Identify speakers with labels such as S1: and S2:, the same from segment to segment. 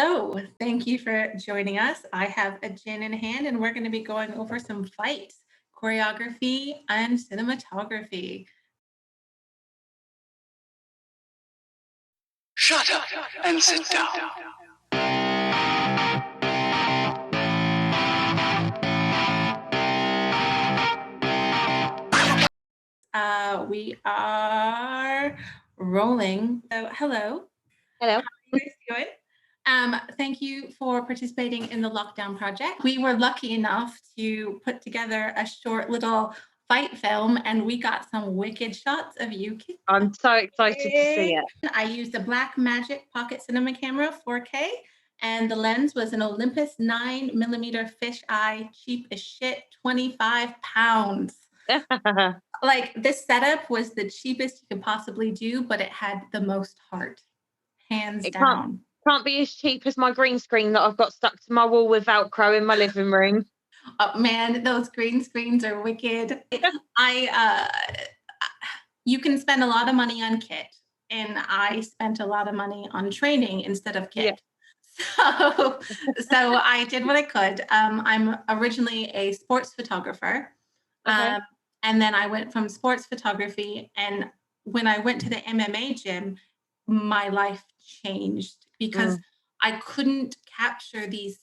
S1: So, thank you for joining us. I have a gin in hand, and we're going to be going over some fights, choreography, and cinematography.
S2: Shut up and sit down.
S1: We are rolling. So, hello.
S3: Hello.
S1: How are you guys doing? Thank you for participating in the lockdown project. We were lucky enough to put together a short little fight film, and we got some wicked shots of you kicking.
S3: I'm so excited to see it.
S1: I used a Black Magic Pocket Cinema camera 4K, and the lens was an Olympus 9mm fisheye, cheap as shit, 25 pounds. Like, this setup was the cheapest you could possibly do, but it had the most heart, hands
S3: It
S1: down.
S3: can't be as cheap as my green screen that I've got stuck to my wall with Velcro in my living room.
S1: Oh man, those green screens are wicked. You can spend a lot of money on kit, and I spent a lot of money on training instead of kit. So, so I did what I could. I'm originally a sports photographer.
S3: Okay.
S1: And then I went from sports photography, and when I went to the MMA gym, my life changed because I couldn't capture these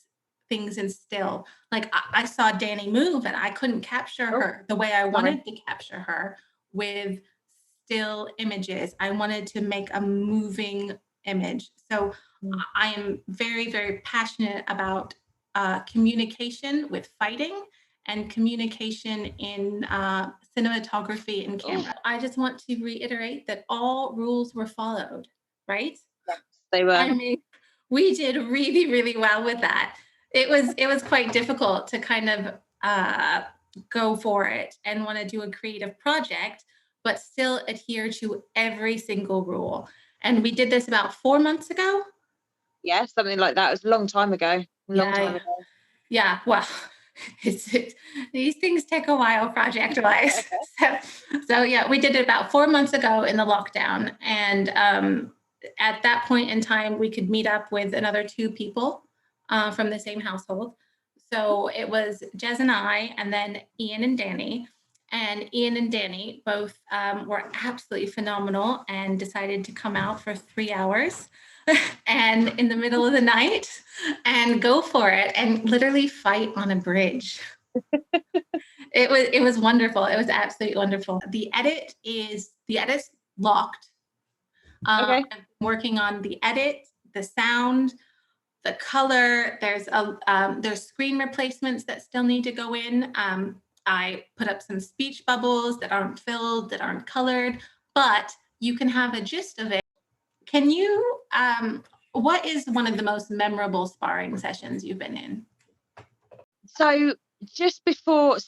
S1: things in still. Like, I saw Danny move, and I couldn't capture her the way I wanted to capture her with still images. I wanted to make a moving image. So I am very, very passionate about communication with fighting and communication in cinematography and camera. I just want to reiterate that all rules were followed, right?
S3: Yes, they were.
S1: I mean, we did really, really well with that. It was quite difficult to kind of go for it and want to do a creative project, but still adhere to every single rule. And we did this about 4 months ago.
S3: Yeah, something like that. It was a long time ago. Time ago.
S1: Yeah, well, these things take a while project-wise. So yeah, we did it about 4 months ago in the lockdown. And at that point in time, we could meet up with another 2 people from the same household. So it was Jez and I, and then Ian and Danny. And Ian and Danny both were absolutely phenomenal and decided to come out for 3 hours and in the middle of the night and go for it and literally fight on a bridge. It was wonderful. It was absolutely wonderful. The edit's locked.
S3: Okay.
S1: I'm working on the edit, the sound, the color. There's screen replacements that still need to go in. I put up some speech bubbles that aren't filled, that aren't colored, but you can have a gist of it. Can you, what is one of the most memorable sparring sessions you've been in?
S3: So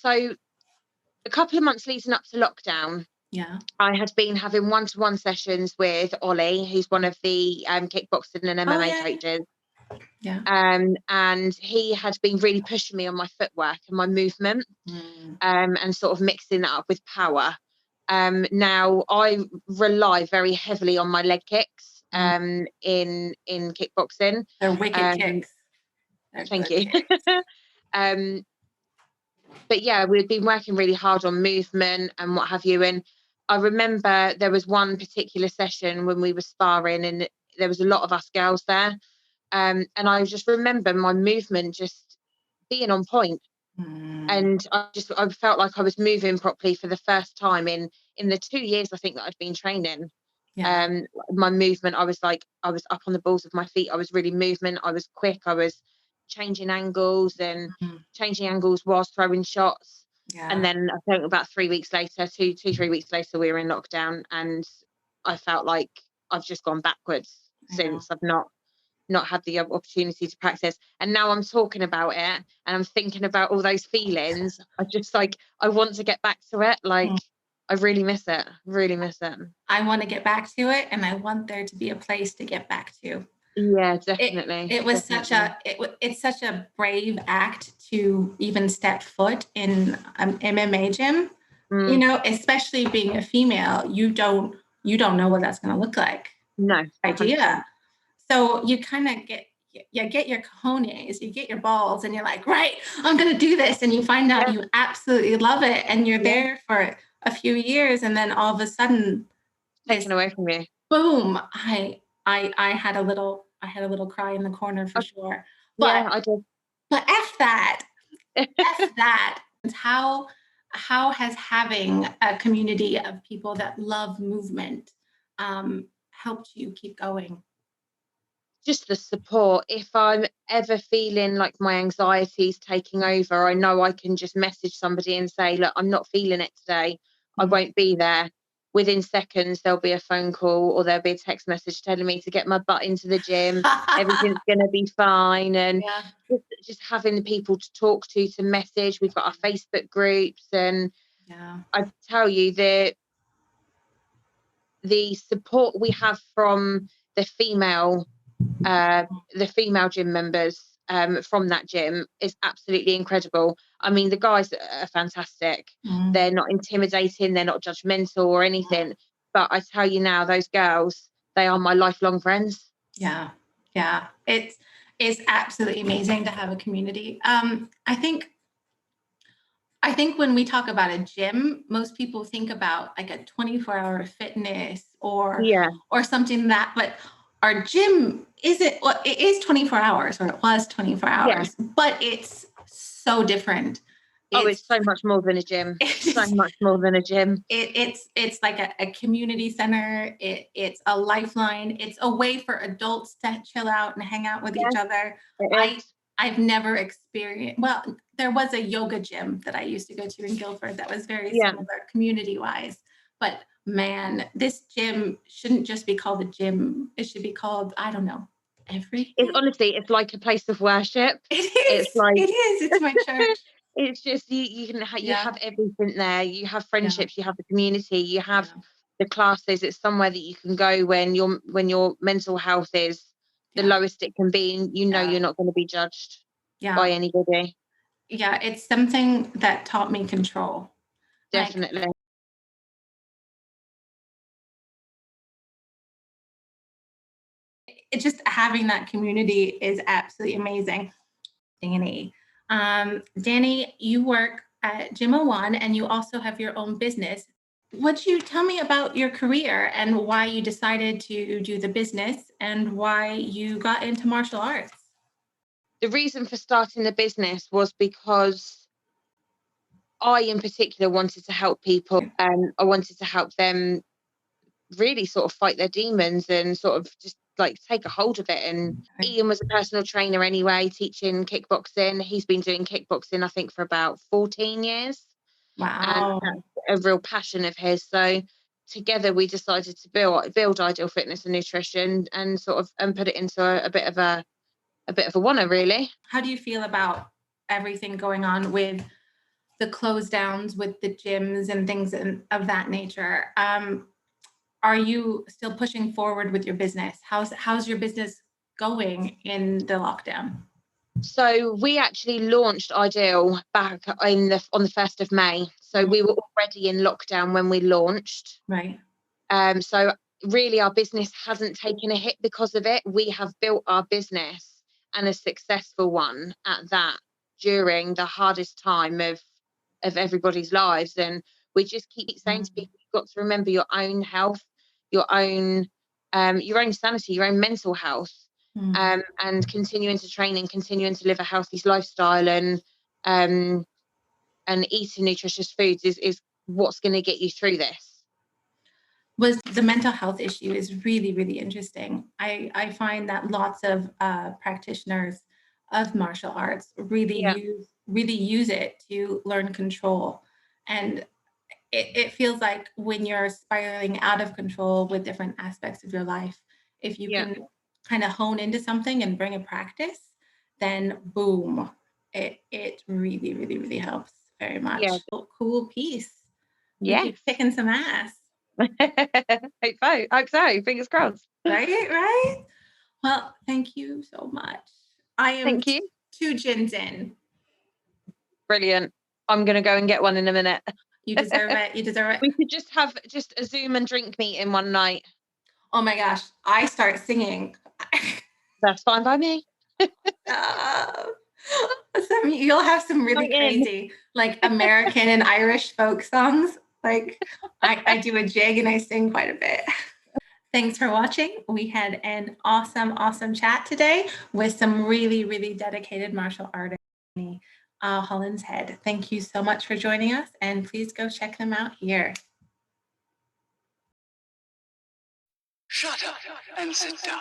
S3: a couple of months leading up to lockdown, I had been having one-to-one sessions with Ollie, who's one of the kickboxing and MMA coaches.
S1: Yeah.
S3: And he had been really pushing me on my footwork and my movement, and sort of mixing that up with power. Now I rely very heavily on my leg kicks in kickboxing.
S1: They're wicked kicks.
S3: Thank you. But yeah, we'd been working really hard on movement and what have you. And I remember there was one particular session when we were sparring, and there was a lot of us girls there. And I just remember my movement just being on point. And I felt like I was moving properly for the first time in the 2 years I think that I'd been training. My movement, I was up on the balls of my feet. I was really moving. I was quick. I was changing angles whilst throwing shots. And then I think about 3 weeks later, 3 weeks later, we were in lockdown, and I felt like I've just gone backwards since I've not had the opportunity to practice. And now I'm talking about it and I'm thinking about all those feelings. I just I want to get back to it. I really miss it.
S1: I want to get back to it, and I want there to be a place to get back to.
S3: Yeah, definitely.
S1: It's such a brave act to even step foot in an MMA gym. You know, especially being a female, you don't know what that's going to look like.
S3: No
S1: idea. So you kind of get your cojones, you get your balls, and you're like, right, I'm gonna do this, and you find out you absolutely love it, and you're there for a few years, and then all of a sudden,
S3: taken away from you.
S1: Boom! I had a little cry in the corner for sure. But
S3: I did.
S1: But F that. F that. How has having a community of people that love movement helped you keep going?
S3: Just the support. If I'm ever feeling like my anxiety's taking over, I know I can just message somebody and say, look, I'm not feeling it today. I won't be there. Within seconds, there'll be a phone call or there'll be a text message telling me to get my butt into the gym. Everything's going to be fine. And just having the people to talk to message. We've got our Facebook groups. And I tell you, the support we have from the female gym members from that gym is absolutely incredible. I mean, the guys are fantastic. They're not intimidating, they're not judgmental or anything. But I tell you now, those girls, they are my lifelong friends.
S1: Yeah. It's absolutely amazing to have a community. I think when we talk about a gym, most people think about like a 24-hour fitness or something but our gym isn't, well, it is 24 hours, or it was 24 hours, but it's so different.
S3: It's so much more than a gym. So much more than a gym.
S1: It's like a community center. It's a lifeline. It's a way for adults to chill out and hang out with each other. I've never experienced, well, there was a yoga gym that I used to go to in Guildford that was very similar community-wise. But man, this gym shouldn't just be called a gym. It should be called, I don't know, everything.
S3: It's like a place of worship.
S1: It is. It's my church.
S3: It's just you have everything there. You have friendships, you have the community, you have the classes. It's somewhere that you can go when your mental health is the lowest it can be, and you're not going to be judged by anybody.
S1: Yeah, it's something that taught me control.
S3: Definitely.
S1: It's just having that community is absolutely amazing. Danny, you work at Gym 01 and you also have your own business. Would you tell me about your career and why you decided to do the business and why you got into martial arts?
S3: The reason for starting the business was because I, in particular, wanted to help people, and I wanted to help them really sort of fight their demons and sort of just like take a hold of it. And Ian was a personal trainer anyway, teaching kickboxing. He's been doing kickboxing, I think, for about 14 years.
S1: Wow.
S3: And that's a real passion of his. So together we decided to build Ideal Fitness and Nutrition and put it into a bit of a wanna, really.
S1: How do you feel about everything going on with the close downs with the gyms and things of that nature? Are you still pushing forward with your business? How's your business going in the lockdown?
S3: So we actually launched Ideal back on the 1st of May. So we were already in lockdown when we launched.
S1: Right.
S3: So really our business hasn't taken a hit because of it. We have built our business, and a successful one at that, during the hardest time of everybody's lives. And we just keep saying to people, you've got to remember your own health, your own sanity, your own mental health, and continuing to train and continuing to live a healthy lifestyle and eating nutritious foods is what's going to get you through this.
S1: Was the mental health issue is really, really interesting. I find that lots of practitioners of martial arts really use it to learn control. And it feels like when you're spiraling out of control with different aspects of your life, if you can kind of hone into something and bring a practice, then boom, it really, really, really helps very much.
S3: Yeah.
S1: Cool piece.
S3: Yeah.
S1: Kicking some ass.
S3: Hope so. Fingers crossed.
S1: Right. Well, thank you so much. I am
S3: Thank you.
S1: 2 gins in.
S3: Brilliant. I'm going to go and get one in a minute.
S1: You deserve it.
S3: We could just have a Zoom and drink meeting one night.
S1: Oh my gosh. I start singing.
S3: That's fine by me.
S1: You'll have some really crazy, like American and Irish folk songs. Like I do a jig and I sing quite a bit. Thanks for watching. We had an awesome chat today with some really dedicated martial artists. Hollinshead. Thank you so much for joining us, and please go check them out here.
S2: Shut up and sit down.